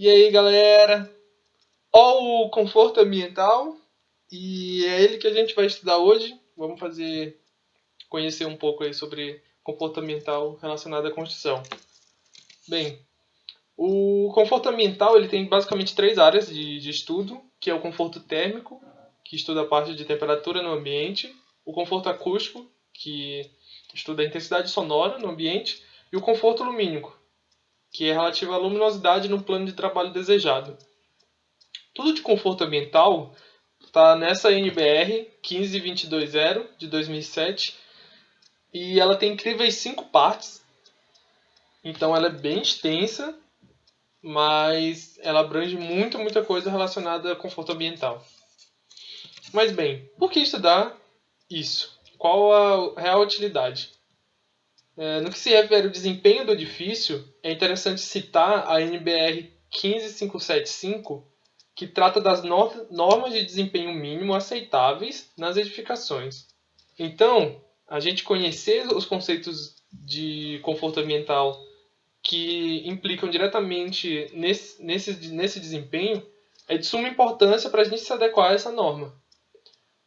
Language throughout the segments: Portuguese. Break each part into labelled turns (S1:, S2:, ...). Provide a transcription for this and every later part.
S1: E aí, galera? Ó o conforto ambiental, e é ele que a gente vai estudar hoje. Vamos conhecer um pouco aí sobre conforto ambiental relacionado à construção. Bem, o conforto ambiental ele tem basicamente três áreas de estudo, que é o conforto térmico, que estuda a parte de temperatura no ambiente, o conforto acústico, que estuda a intensidade sonora no ambiente, e o conforto lumínico, que é relativo à luminosidade no plano de trabalho desejado. Tudo de conforto ambiental está nessa NBR 15220 de 2007 e ela tem incríveis 5 partes. Então ela é bem extensa, mas ela abrange muita coisa relacionada a conforto ambiental. Mas bem, por que estudar isso? Qual a real utilidade? No que se refere ao desempenho do edifício, é interessante citar a NBR 15575, que trata das normas de desempenho mínimo aceitáveis nas edificações. Então, a gente conhecer os conceitos de conforto ambiental que implicam diretamente nesse desempenho é de suma importância para a gente se adequar a essa norma.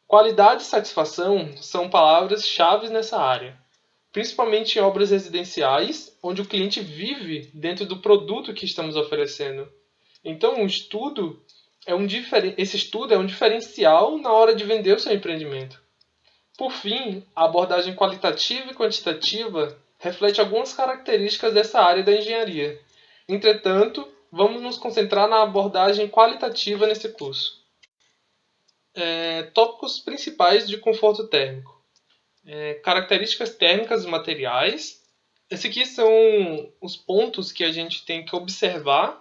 S1: Qualidade e satisfação são palavras-chave nessa área, principalmente em obras residenciais, onde o cliente vive dentro do produto que estamos oferecendo. Então, esse estudo é um diferencial na hora de vender o seu empreendimento. Por fim, a abordagem qualitativa e quantitativa reflete algumas características dessa área da engenharia. Entretanto, vamos nos concentrar na abordagem qualitativa nesse curso. Tópicos principais de conforto térmico. Características térmicas dos materiais. Esses aqui são os pontos que a gente tem que observar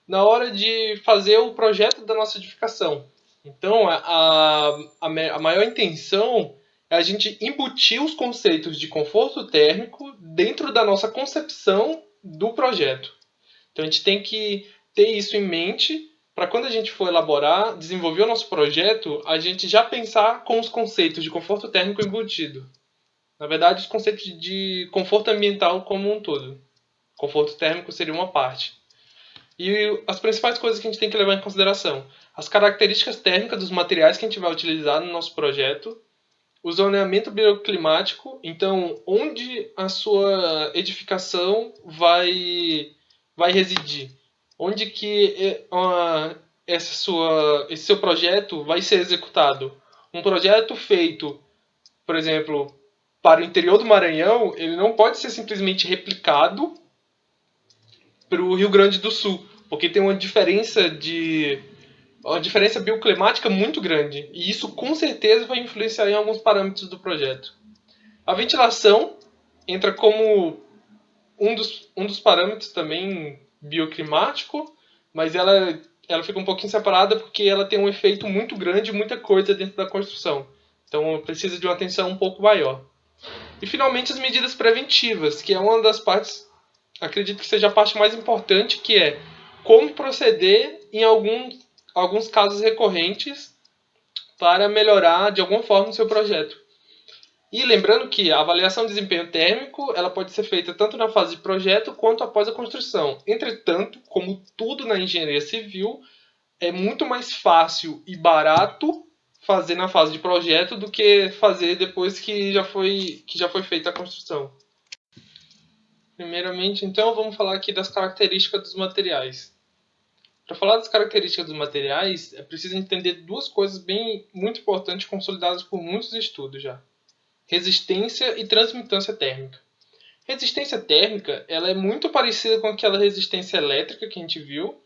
S1: na hora de fazer o projeto da nossa edificação. Então, a maior intenção é a gente embutir os conceitos de conforto térmico dentro da nossa concepção do projeto. Então, a gente tem que ter isso em mente para quando a gente for desenvolver o nosso projeto, a gente já pensar com os conceitos de conforto térmico embutido. Na verdade, os conceitos de conforto ambiental como um todo. Conforto térmico seria uma parte. E as principais coisas que a gente tem que levar em consideração: as características térmicas dos materiais que a gente vai utilizar no nosso projeto, o zoneamento bioclimático, então onde a sua edificação vai residir, onde que esse seu projeto vai ser executado. Um projeto feito, por exemplo, para o interior do Maranhão, ele não pode ser simplesmente replicado para o Rio Grande do Sul, porque tem uma diferença bioclimática muito grande, e isso com certeza vai influenciar em alguns parâmetros do projeto. A ventilação entra como um dos parâmetros também bioclimático, mas ela fica um pouquinho separada porque ela tem um efeito muito grande, muita coisa dentro da construção. Então precisa de uma atenção um pouco maior. E finalmente as medidas preventivas, que é uma das partes, acredito que seja a parte mais importante, que é como proceder em alguns casos recorrentes para melhorar de alguma forma o seu projeto. E lembrando que a avaliação de desempenho térmico ela pode ser feita tanto na fase de projeto quanto após a construção. Entretanto, como tudo na engenharia civil, é muito mais fácil e barato fazer na fase de projeto do que fazer depois que já foi feita a construção. Primeiramente, então, vamos falar aqui das características dos materiais. Para falar das características dos materiais, é preciso entender duas coisas muito importantes consolidadas por muitos estudos já: resistência e transmitância térmica. Resistência térmica ela é muito parecida com aquela resistência elétrica que a gente viu,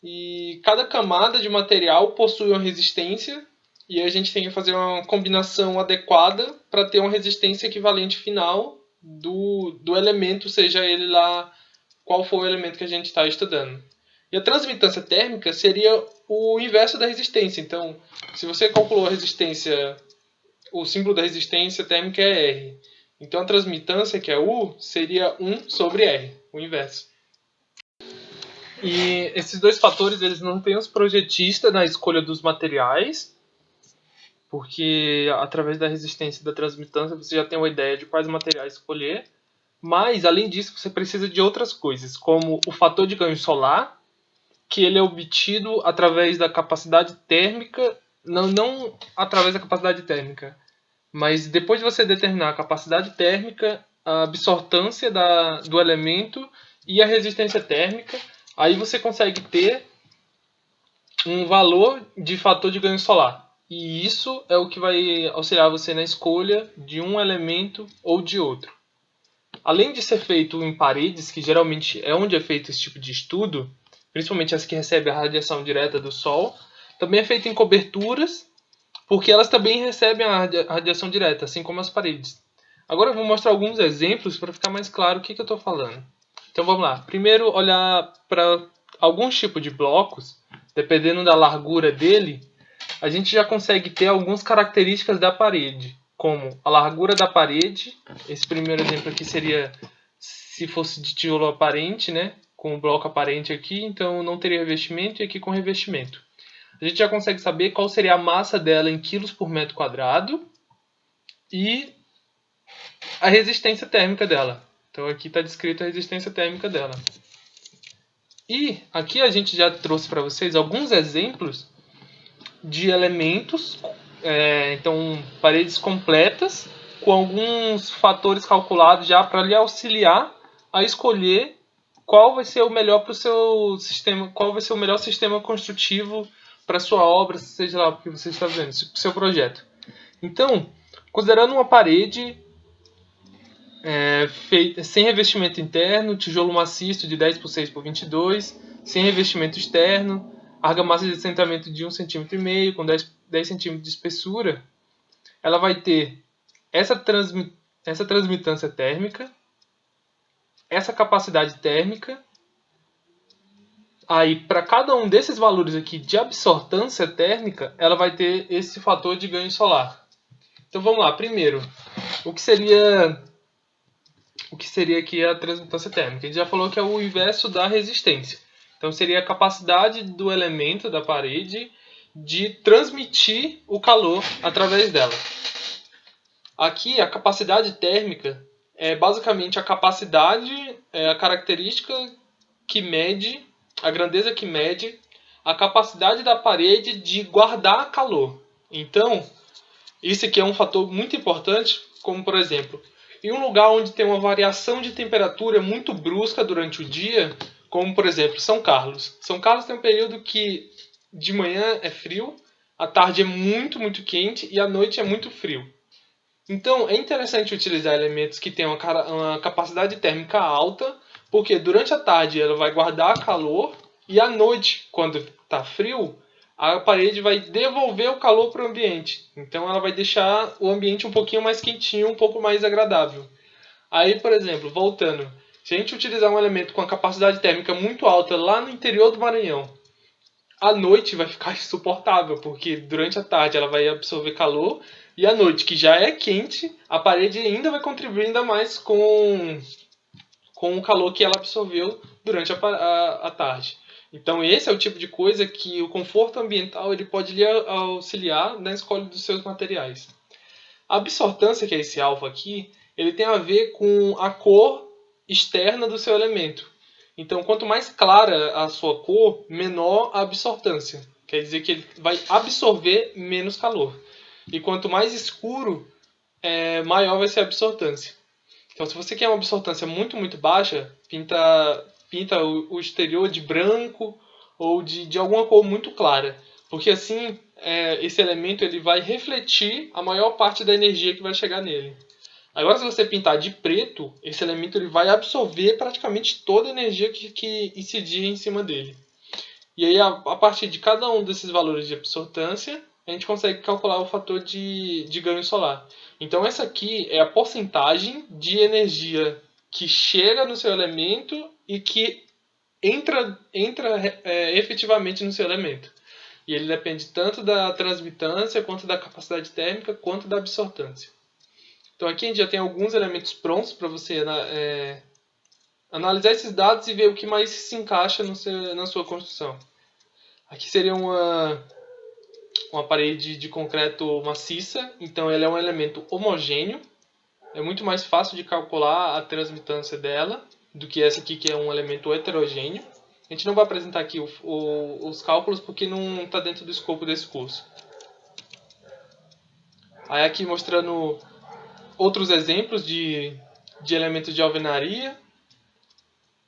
S1: e cada camada de material possui uma resistência, e a gente tem que fazer uma combinação adequada para ter uma resistência equivalente final do elemento, seja ele lá qual for o elemento que a gente está estudando. E a transmitância térmica seria o inverso da resistência. Então, se você calculou a resistência, o símbolo da resistência térmica é R. Então, a transmitância, que é U, seria 1 sobre R, o inverso. E esses dois fatores eles não têm os projetistas na escolha dos materiais, porque através da resistência e da transmitância você já tem uma ideia de quais materiais escolher. Mas, além disso, você precisa de outras coisas, como o fator de ganho solar que ele é obtido através da capacidade térmica, não através da capacidade térmica, mas depois de você determinar a capacidade térmica, a absortância do elemento e a resistência térmica, aí você consegue ter um valor de fator de ganho solar. E isso é o que vai auxiliar você na escolha de um elemento ou de outro. Além de ser feito em paredes, que geralmente é onde é feito esse tipo de estudo, principalmente as que recebem a radiação direta do Sol, também é feito em coberturas, porque elas também recebem a radiação direta, assim como as paredes. Agora eu vou mostrar alguns exemplos para ficar mais claro o que eu estou falando. Então vamos lá. Primeiro, olhar para alguns tipos de blocos, dependendo da largura dele, a gente já consegue ter algumas características da parede, como a largura da parede. Esse primeiro exemplo aqui seria se fosse de tijolo aparente, né? Com o bloco aparente aqui, então não teria revestimento, e aqui com revestimento. A gente já consegue saber qual seria a massa dela em quilos por metro quadrado e a resistência térmica dela. Então aqui está descrito a resistência térmica dela. E aqui a gente já trouxe para vocês alguns exemplos de elementos, então paredes completas, com alguns fatores calculados já para lhe auxiliar a escolher qual vai ser o melhor para o seu sistema, qual vai ser o melhor sistema construtivo para a sua obra, seja lá o que você está vendo, para o seu projeto. Então, considerando uma parede feita sem revestimento interno, tijolo maciço de 10 por 6 por 22, sem revestimento externo, argamassa de assentamento de 1,5 cm, com 10 cm de espessura, ela vai ter essa transmitância térmica, essa capacidade térmica. Aí, para cada um desses valores aqui de absortância térmica, ela vai ter esse fator de ganho solar. Então vamos lá, primeiro, o que seria aqui a transmitância térmica? A gente já falou que é o inverso da resistência. Então seria a capacidade do elemento da parede de transmitir o calor através dela. Aqui a capacidade térmica é basicamente a capacidade, a característica que mede, a grandeza que mede a capacidade da parede de guardar calor. Então, isso aqui é um fator muito importante, como por exemplo, em um lugar onde tem uma variação de temperatura muito brusca durante o dia, como por exemplo São Carlos. São Carlos tem um período que de manhã é frio, à tarde é muito, muito quente e à noite é muito frio. Então é interessante utilizar elementos que tenham uma capacidade térmica alta, porque durante a tarde ela vai guardar calor e à noite, quando está frio, a parede vai devolver o calor para o ambiente. Então ela vai deixar o ambiente um pouquinho mais quentinho, um pouco mais agradável. Aí, por exemplo, voltando, se a gente utilizar um elemento com a capacidade térmica muito alta lá no interior do Maranhão, à noite vai ficar insuportável, porque durante a tarde ela vai absorver calor e à noite, que já é quente, a parede ainda vai contribuir ainda mais com o calor que ela absorveu durante a tarde. Então esse é o tipo de coisa que o conforto ambiental ele pode lhe auxiliar na escolha dos seus materiais. A absortância, que é esse alfa aqui, ele tem a ver com a cor externa do seu elemento. Então quanto mais clara a sua cor, menor a absortância. Quer dizer que ele vai absorver menos calor. E quanto mais escuro, maior vai ser a absortância. Então, se você quer uma absortância muito, muito baixa, pinta o exterior de branco ou de alguma cor muito clara. Porque assim, esse elemento ele vai refletir a maior parte da energia que vai chegar nele. Agora, se você pintar de preto, esse elemento ele vai absorver praticamente toda a energia que incidir em cima dele. E aí, a partir de cada um desses valores de absortância, a gente consegue calcular o fator de ganho solar. Então essa aqui é a porcentagem de energia que chega no seu elemento e que entra efetivamente no seu elemento. E ele depende tanto da transmitância, quanto da capacidade térmica, quanto da absortância. Então aqui a gente já tem alguns elementos prontos para você analisar esses dados e ver o que mais se encaixa na sua construção. Aqui seria uma parede de concreto maciça, então ela é um elemento homogêneo. É muito mais fácil de calcular a transmitância dela do que essa aqui, que é um elemento heterogêneo. A gente não vai apresentar aqui os cálculos porque não está dentro do escopo desse curso. Aí aqui mostrando outros exemplos de elementos de alvenaria,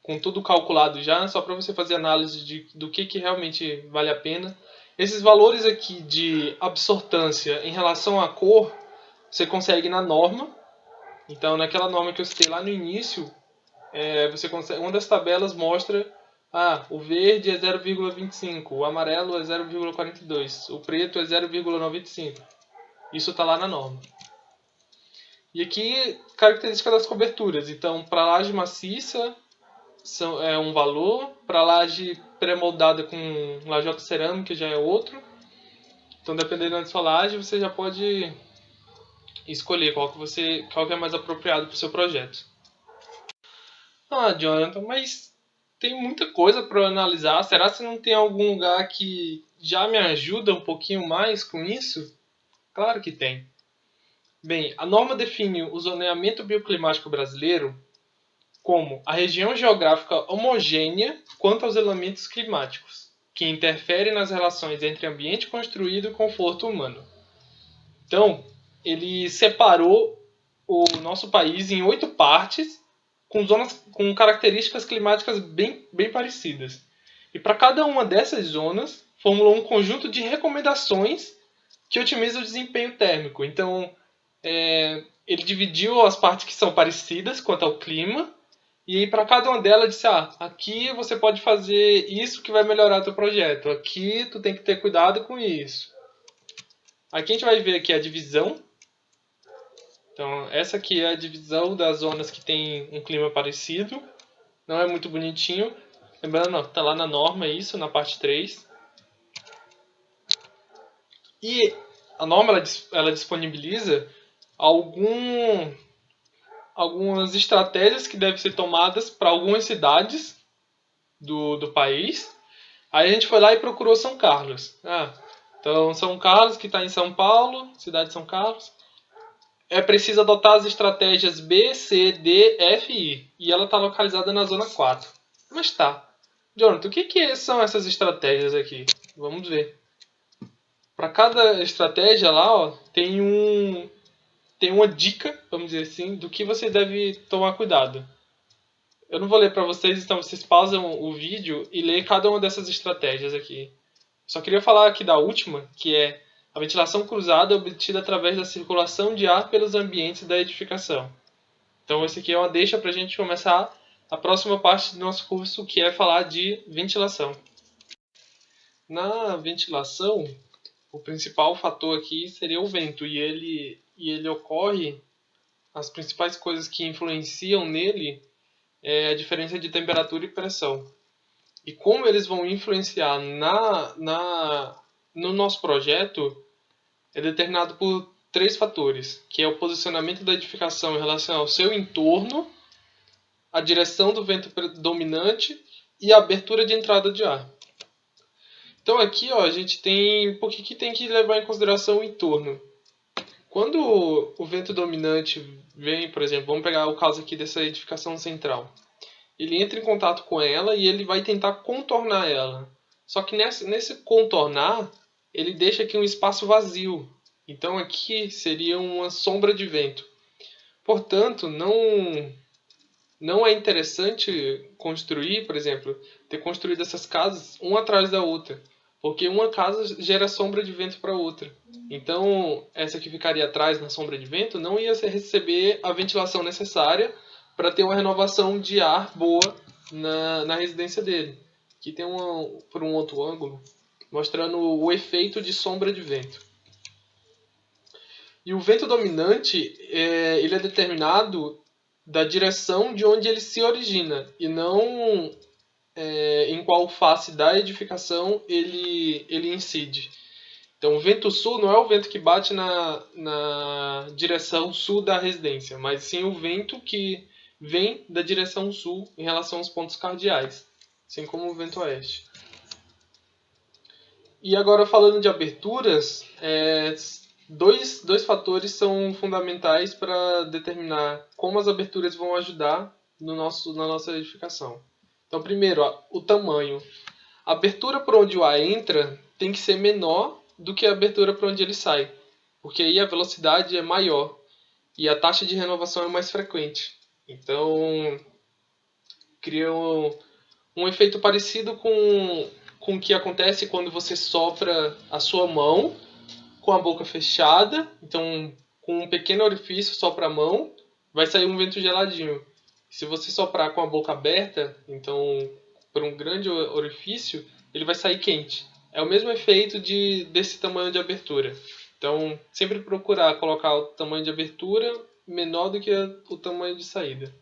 S1: com tudo calculado já, só para você fazer análise do que realmente vale a pena. Esses valores aqui de absortância em relação à cor, você consegue na norma. Então, naquela norma que eu citei lá no início, você consegue, uma das tabelas mostra o verde é 0,25, o amarelo é 0,42, o preto é 0,95. Isso está lá na norma. E aqui, característica das coberturas. Então, para laje maciça é um valor, para laje pré-moldada com lajota cerâmica já é outro. Então, dependendo da sua laje, você já pode escolher qual que é mais apropriado para o seu projeto. Jonathan, mas tem muita coisa para analisar. Será que não tem algum lugar que já me ajuda um pouquinho mais com isso? Claro que tem. Bem, a norma define o zoneamento bioclimático brasileiro como a região geográfica homogênea quanto aos elementos climáticos, que interferem nas relações entre ambiente construído e conforto humano. Então, ele separou o nosso país em 8 partes, com zonas com características climáticas bem parecidas. E para cada uma dessas zonas, formulou um conjunto de recomendações que otimiza o desempenho térmico. Então, ele dividiu as partes que são parecidas quanto ao clima, e aí para cada uma delas disse, aqui você pode fazer isso que vai melhorar o teu projeto, aqui tu tem que ter cuidado com isso. Aqui a gente vai ver aqui a divisão. Então, essa aqui é a divisão das zonas que tem um clima parecido. Não é muito bonitinho. Lembrando, está lá na norma isso, na parte 3. E a norma ela disponibiliza algumas estratégias que devem ser tomadas para algumas cidades do país. Aí a gente foi lá e procurou São Carlos. Então, São Carlos, que está em São Paulo, cidade de São Carlos, é preciso adotar as estratégias B, C, D, F e I. E ela está localizada na zona 4. Mas tá. Jonathan, o que são essas estratégias aqui? Vamos ver. Para cada estratégia lá, tem uma dica, vamos dizer assim, do que você deve tomar cuidado. Eu não vou ler para vocês, então vocês pausam o vídeo e lêem cada uma dessas estratégias aqui. Só queria falar aqui da última, que é a ventilação cruzada obtida através da circulação de ar pelos ambientes da edificação. Então, esse aqui é uma deixa para a gente começar a próxima parte do nosso curso, que é falar de ventilação. Na ventilação, o principal fator aqui seria o vento, e ele ocorre, as principais coisas que influenciam nele é a diferença de temperatura e pressão. E como eles vão influenciar no nosso projeto é determinado por 3 fatores, que é o posicionamento da edificação em relação ao seu entorno, a direção do vento dominante e a abertura de entrada de ar. Então aqui a gente tem, por que tem que levar em consideração o entorno? Quando o vento dominante vem, por exemplo, vamos pegar o caso aqui dessa edificação central. Ele entra em contato com ela e ele vai tentar contornar ela. Só que nesse contornar, ele deixa aqui um espaço vazio. Então aqui seria uma sombra de vento. Portanto, não é interessante construir, por exemplo, ter construído essas casas uma atrás da outra. Porque uma casa gera sombra de vento para outra. Então, essa que ficaria atrás na sombra de vento não ia receber a ventilação necessária para ter uma renovação de ar boa na residência dele. Aqui tem por um outro ângulo, mostrando o efeito de sombra de vento. E o vento dominante, ele é determinado da direção de onde ele se origina, e não em qual face da edificação ele incide. Então, o vento sul não é o vento que bate na direção sul da residência, mas sim o vento que vem da direção sul em relação aos pontos cardeais, assim como o vento oeste. E agora, falando de aberturas, dois fatores são fundamentais para determinar como as aberturas vão ajudar na nossa edificação. Então, primeiro, o tamanho. A abertura por onde o ar entra tem que ser menor do que a abertura por onde ele sai, porque aí a velocidade é maior e a taxa de renovação é mais frequente. Então, cria um efeito parecido com o que acontece quando você sopra a sua mão com a boca fechada. Então, com um pequeno orifício, sopra a mão, vai sair um vento geladinho. Se você soprar com a boca aberta, então por um grande orifício, ele vai sair quente. É o mesmo efeito desse tamanho de abertura. Então, sempre procurar colocar o tamanho de abertura menor do que o tamanho de saída.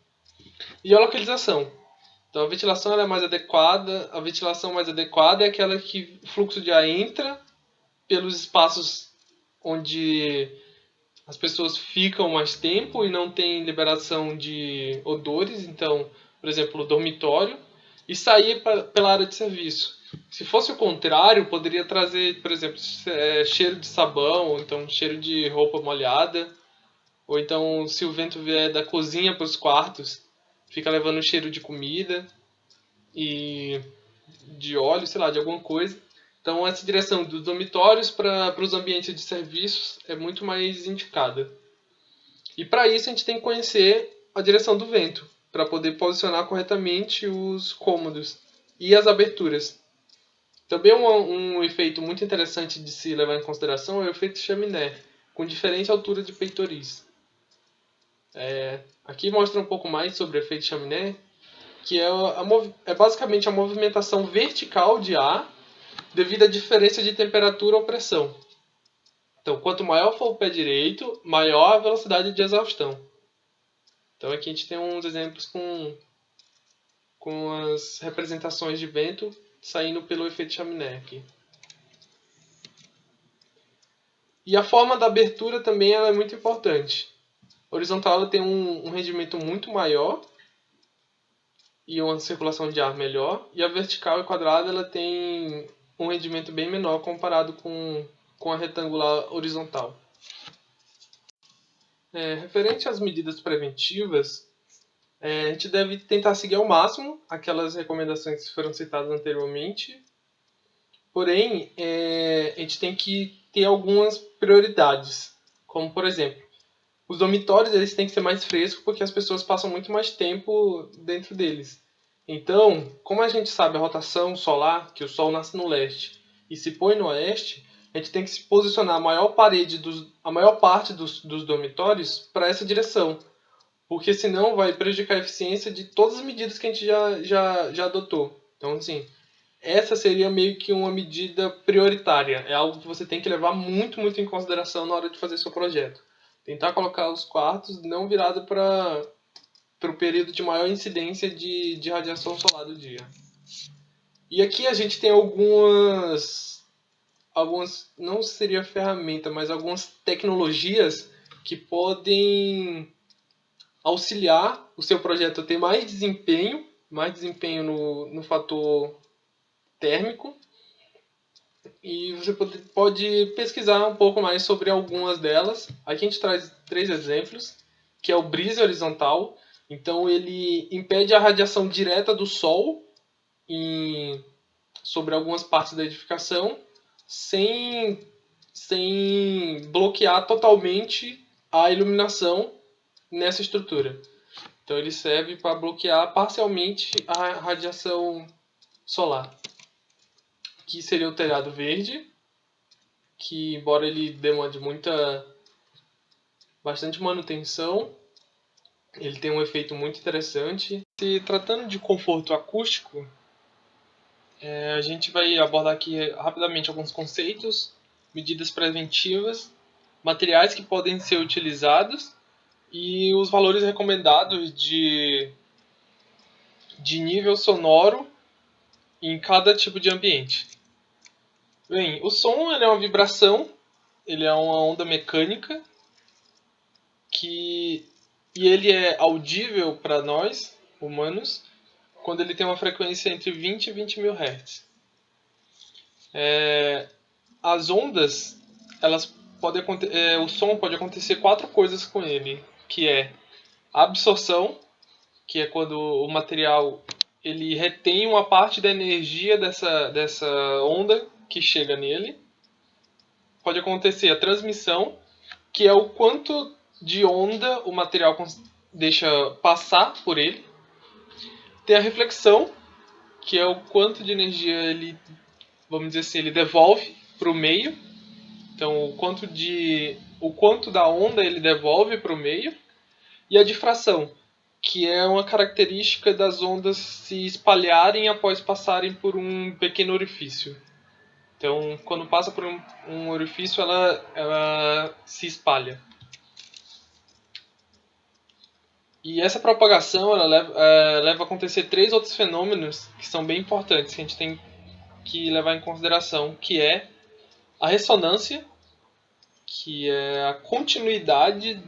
S1: E a localização. Então, a ventilação ela é mais adequada. A ventilação mais adequada é aquela que o fluxo de ar entra pelos espaços onde as pessoas ficam mais tempo e não tem liberação de odores. Então, por exemplo, o dormitório. E sair pela área de serviço. Se fosse o contrário, poderia trazer, por exemplo, cheiro de sabão, ou então cheiro de roupa molhada. Ou então, se o vento vier da cozinha para os quartos, fica levando cheiro de comida e de óleo, sei lá, de alguma coisa. Então, essa direção dos dormitórios para os ambientes de serviços é muito mais indicada. E para isso, a gente tem que conhecer a direção do vento, para poder posicionar corretamente os cômodos e as aberturas. Também um efeito muito interessante de se levar em consideração é o efeito chaminé, com diferente altura de peitoris. Aqui mostra um pouco mais sobre o efeito chaminé, que é basicamente a movimentação vertical de ar devido à diferença de temperatura ou pressão. Então, quanto maior for o pé direito, maior a velocidade de exaustão. Então, aqui a gente tem uns exemplos com as representações de vento saindo pelo efeito chaminé aqui. E a forma da abertura também ela é muito importante. A horizontal ela tem um rendimento muito maior e uma circulação de ar melhor, e a vertical e quadrada ela tem um rendimento bem menor comparado com a retangular horizontal. Referente às medidas preventivas, a gente deve tentar seguir ao máximo aquelas recomendações que foram citadas anteriormente, porém, a gente tem que ter algumas prioridades, como por exemplo, os dormitórios eles têm que ser mais frescos porque as pessoas passam muito mais tempo dentro deles. Então, como a gente sabe a rotação solar, que o Sol nasce no leste e se põe no oeste, a gente tem que se posicionar a maior parte dos dormitórios para essa direção, porque senão vai prejudicar a eficiência de todas as medidas que a gente já adotou. Então, assim, essa seria meio que uma medida prioritária. É algo que você tem que levar muito, muito em consideração na hora de fazer seu projeto. Tentar colocar os quartos não virado para o período de maior incidência de radiação solar do dia. E aqui a gente tem algumas, não seria ferramenta, mas algumas tecnologias que podem auxiliar o seu projeto a ter mais desempenho no fator térmico. E você pode pesquisar um pouco mais sobre algumas delas. Aqui a gente traz 3 exemplos, que é o brise horizontal. Então ele impede a radiação direta do Sol sobre algumas partes da edificação, sem bloquear totalmente a iluminação nessa estrutura. Então ele serve para bloquear parcialmente a radiação solar. Aqui seria o telhado verde, que embora ele demande bastante manutenção, ele tem um efeito muito interessante. Se tratando de conforto acústico, a gente vai abordar aqui rapidamente alguns conceitos, medidas preventivas, materiais que podem ser utilizados e os valores recomendados de nível sonoro em cada tipo de ambiente. Bem, o som ele é uma vibração, ele é uma onda mecânica e ele é audível para nós, humanos, quando ele tem uma frequência entre 20 e 20 mil Hz. As ondas, o som pode acontecer 4 coisas com ele, que é a absorção, que é quando o material ele retém uma parte da energia dessa onda que chega nele. Pode acontecer a transmissão, que é o quanto de onda o material deixa passar por ele. Tem a reflexão, que é o quanto de energia ele, vamos dizer assim, ele devolve para o meio. Então, o quanto da onda ele devolve para o meio. E a difração, que é uma característica das ondas se espalharem após passarem por um pequeno orifício. Então, quando passa por um orifício, ela se espalha. E essa propagação ela leva a acontecer 3 outros fenômenos que são bem importantes, que a gente tem que levar em consideração, que é a ressonância, que é a continuidade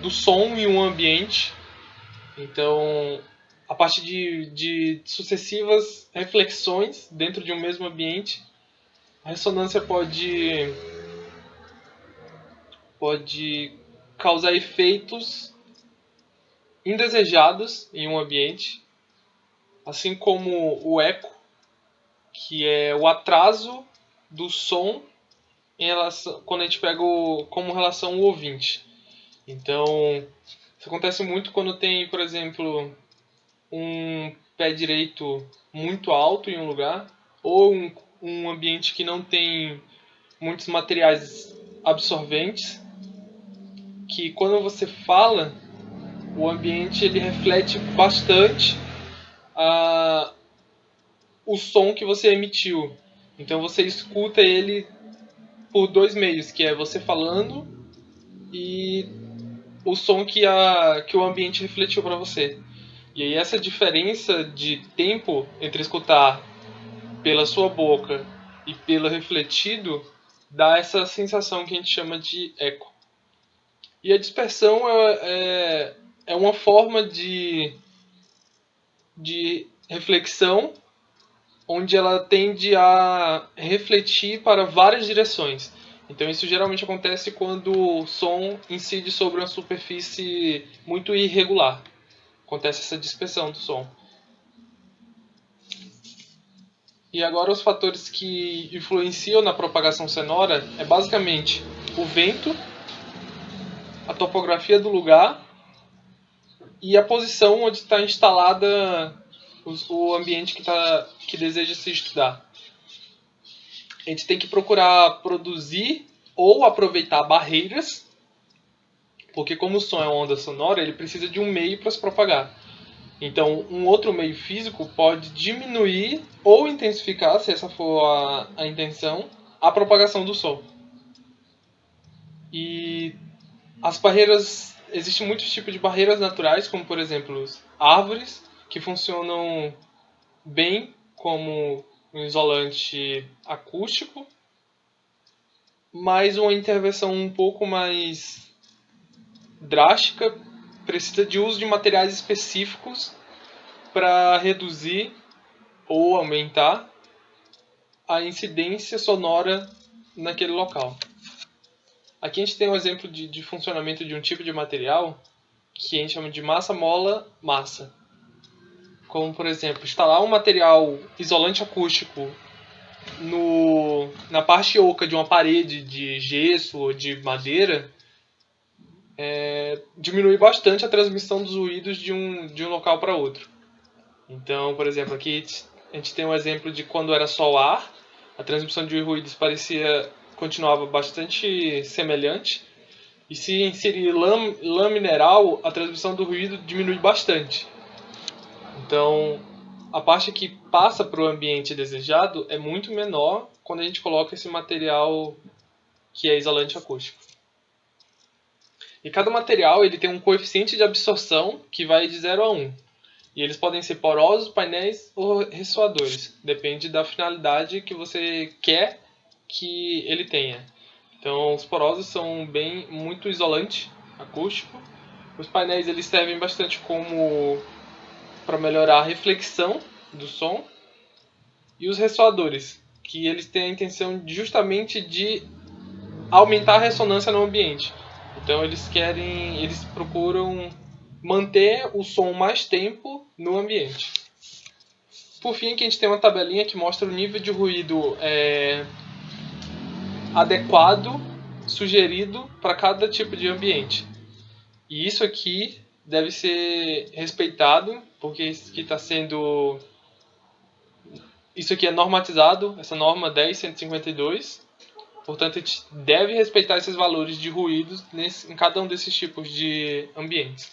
S1: do som em um ambiente. Então, a partir de sucessivas reflexões dentro de um mesmo ambiente, a ressonância pode causar efeitos indesejados em um ambiente, assim como o eco, que é o atraso do som quando a gente pega como relação o ouvinte. Então, isso acontece muito quando tem, por exemplo, um pé direito muito alto em um lugar, ou um ambiente que não tem muitos materiais absorventes, que quando você fala, o ambiente ele reflete bastante o som que você emitiu. Então você escuta ele por 2 meios, que é você falando e o som que o ambiente refletiu para você. E aí essa diferença de tempo entre escutar pela sua boca e pelo refletido dá essa sensação que a gente chama de eco. E a dispersão é uma forma de reflexão onde ela tende a refletir para várias direções. Então isso geralmente acontece quando o som incide sobre uma superfície muito irregular. Acontece essa dispersão do som. E agora os fatores que influenciam na propagação sonora é basicamente o vento, a topografia do lugar e a posição onde está instalada o ambiente que deseja se estudar. A gente tem que procurar produzir ou aproveitar barreiras, porque como o som é uma onda sonora, ele precisa de um meio para se propagar. Então, um outro meio físico pode diminuir ou intensificar, se essa for a intenção, a propagação do som. E as barreiras, existem muitos tipos de barreiras naturais, como por exemplo árvores, que funcionam bem como um isolante acústico, mas uma intervenção um pouco mais drástica precisa de uso de materiais específicos para reduzir ou aumentar a incidência sonora naquele local. Aqui a gente tem um exemplo de funcionamento de um tipo de material que a gente chama de massa-mola-massa. Como, por exemplo, instalar um material isolante acústico na parte oca de uma parede de gesso ou de madeira, diminui bastante a transmissão dos ruídos de um local para outro. Então, por exemplo, aqui a gente tem um exemplo de quando era só o ar, a transmissão de ruídos continuava bastante semelhante. E se inserir lã mineral, a transmissão do ruído diminui bastante. Então, a parte que passa para o ambiente desejado é muito menor quando a gente coloca esse material que é isolante acústico. E cada material ele tem um coeficiente de absorção que vai de 0 a 1. E eles podem ser porosos, painéis ou ressoadores. Depende da finalidade que você quer que ele tenha. Então, os porosos são muito isolante acústico. Os painéis eles servem bastante para melhorar a reflexão do som. E os ressoadores, que eles têm a intenção justamente de aumentar a ressonância no ambiente. Então eles procuram manter o som mais tempo no ambiente. por fim, aqui a gente tem uma tabelinha que mostra o nível de ruído adequado, sugerido para cada tipo de ambiente. E isso aqui deve ser respeitado, porque isso aqui é normatizado, essa norma 10152. Portanto, a gente deve respeitar esses valores de ruídos em cada um desses tipos de ambientes.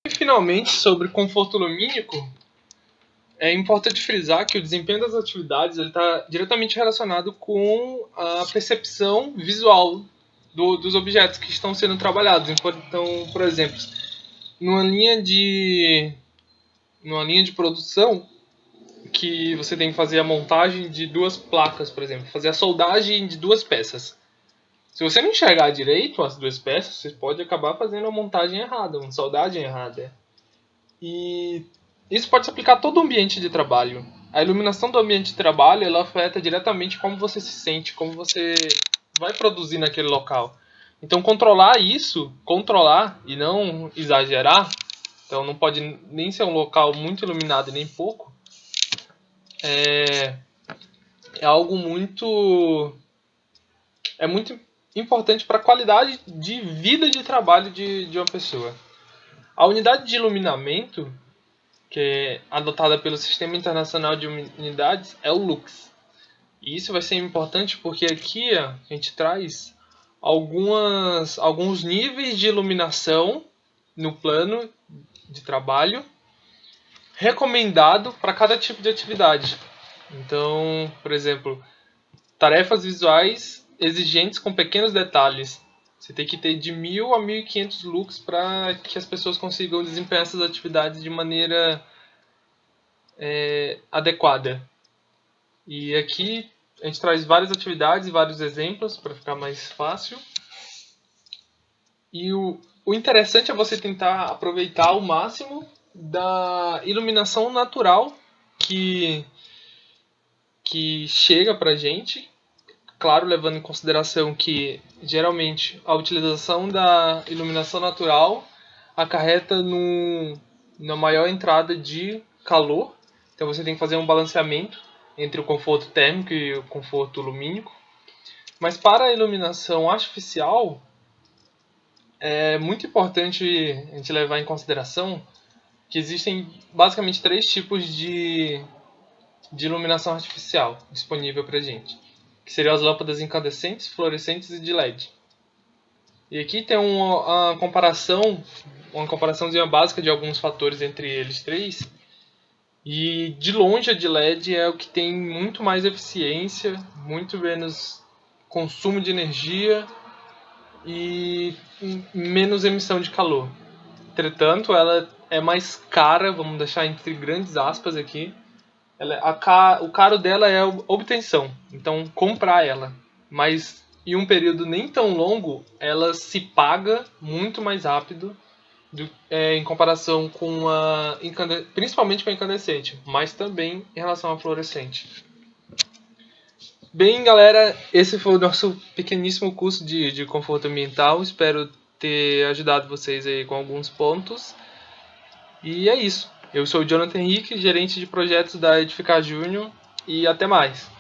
S1: E, finalmente, sobre conforto lumínico, é importante frisar que o desempenho das atividades está diretamente relacionado com a percepção visual dos objetos que estão sendo trabalhados. Então, por exemplo, numa linha de produção, que você tem que fazer a montagem de 2 placas, por exemplo, fazer a soldagem de 2 peças. Se você não enxergar direito as 2 peças, você pode acabar fazendo a montagem errada, uma soldagem errada. E isso pode se aplicar a todo o ambiente de trabalho. A iluminação do ambiente de trabalho, ela afeta diretamente como você se sente, como você vai produzir naquele local. Então, controlar e não exagerar, então não pode nem ser um local muito iluminado e nem pouco, é algo muito importante para a qualidade de vida de trabalho de uma pessoa. A unidade de iluminamento, que é adotada pelo Sistema Internacional de Unidades, é o Lux. E isso vai ser importante porque aqui a gente traz alguns níveis de iluminação no plano de trabalho recomendado para cada tipo de atividade. Então, por exemplo, tarefas visuais exigentes com pequenos detalhes. Você tem que ter de 1000 a 1500 lux para que as pessoas consigam desempenhar essas atividades de maneira adequada. E aqui a gente traz várias atividades e vários exemplos para ficar mais fácil. E o interessante é você tentar aproveitar ao máximo da iluminação natural que chega pra gente, claro, levando em consideração que geralmente a utilização da iluminação natural acarreta na maior entrada de calor, então você tem que fazer um balanceamento entre o conforto térmico e o conforto lumínico. Mas para a iluminação artificial, é muito importante a gente levar em consideração que existem basicamente 3 tipos de iluminação artificial disponível para a gente, que seriam as lâmpadas incandescentes, fluorescentes e de LED. E aqui tem uma comparaçãozinha básica de alguns fatores entre eles 3. E de longe a de LED é o que tem muito mais eficiência, muito menos consumo de energia e menos emissão de calor. Entretanto, ela é mais cara, vamos deixar entre grandes aspas aqui. O caro dela é a obtenção, então comprar ela. Mas em um período nem tão longo, ela se paga muito mais rápido em comparação com principalmente com a incandescente, mas também em relação à fluorescente. Bem, galera, esse foi o nosso pequeníssimo curso de conforto ambiental. Espero ter ajudado vocês aí com alguns pontos. E é isso. Eu sou o Jonathan Henrique, gerente de projetos da Edificar Júnior, e até mais.